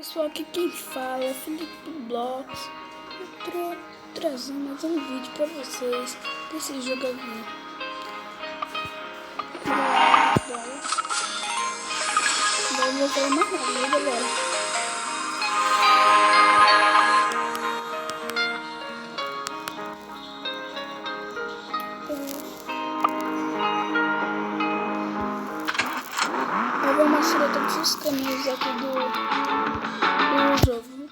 Pessoal, aqui quem fala é Felipe Blocks. Eu tô trazendo mais um vídeo pra vocês desse jogo aqui. Agora eu vou fazer uma raiva, galera. Eu vou mostrar todos os caminhos aqui do jogo.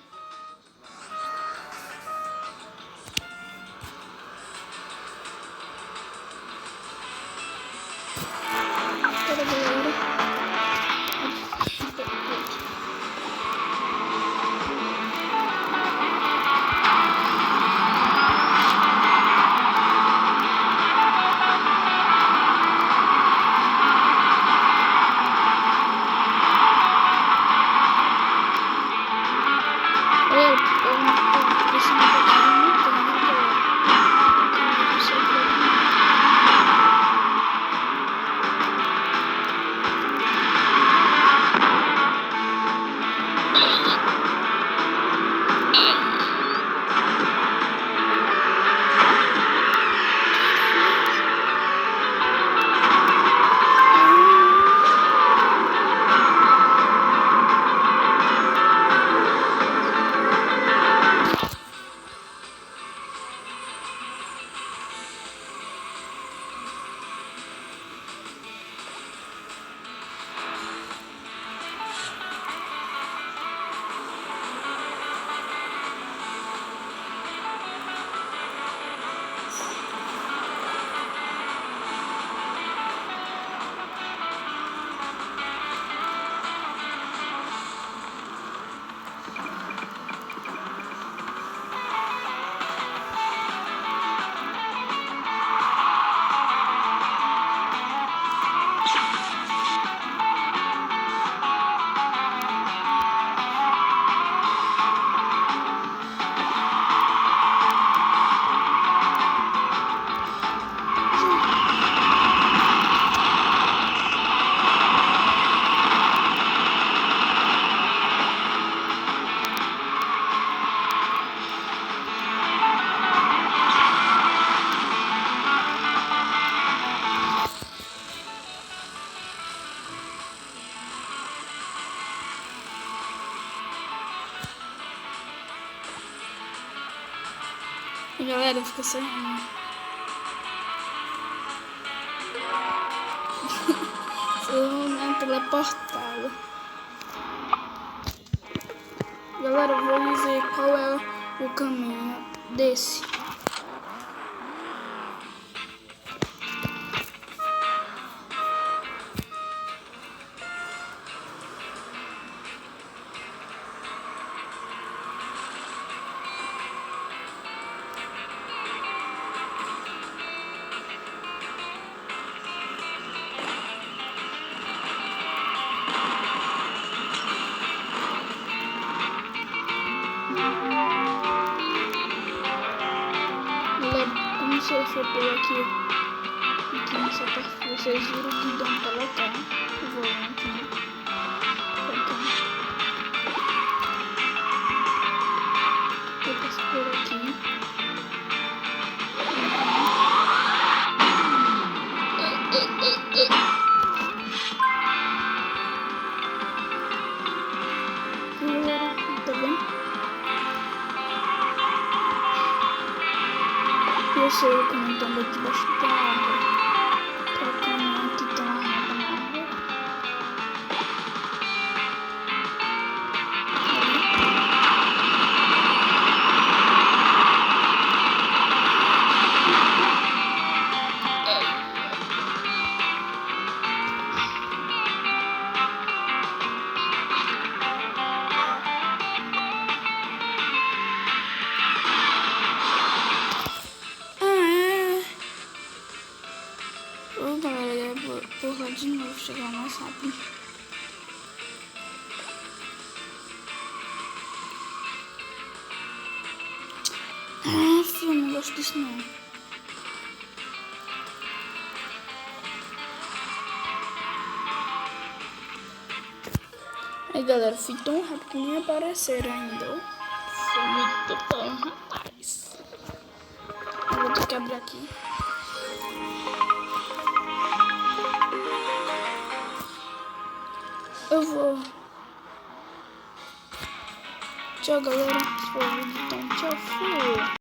Para galera. Galera, fica sem eu teleportado. Galera, eu vou dizer qual é o caminho desse. Como se eu for pegar aqui nessa parte, vocês viram o guidão pra lotar o volante, né? Eu passo por aqui. Galera, tá vendo? Eu sei comentando aqui debaixo da água. Trocando que tá uma rampa na água. Galera, eu vou lá de novo, chegar mais rápido. Filho, não gosto disso não. Aí galera, fui tão rápido que nem apareceram ainda. Foi muito bom, rapaz. Eu vou ter que abrir aqui. Eu vou. Tchau, galera. Se for o vídeo, então tchau, fui.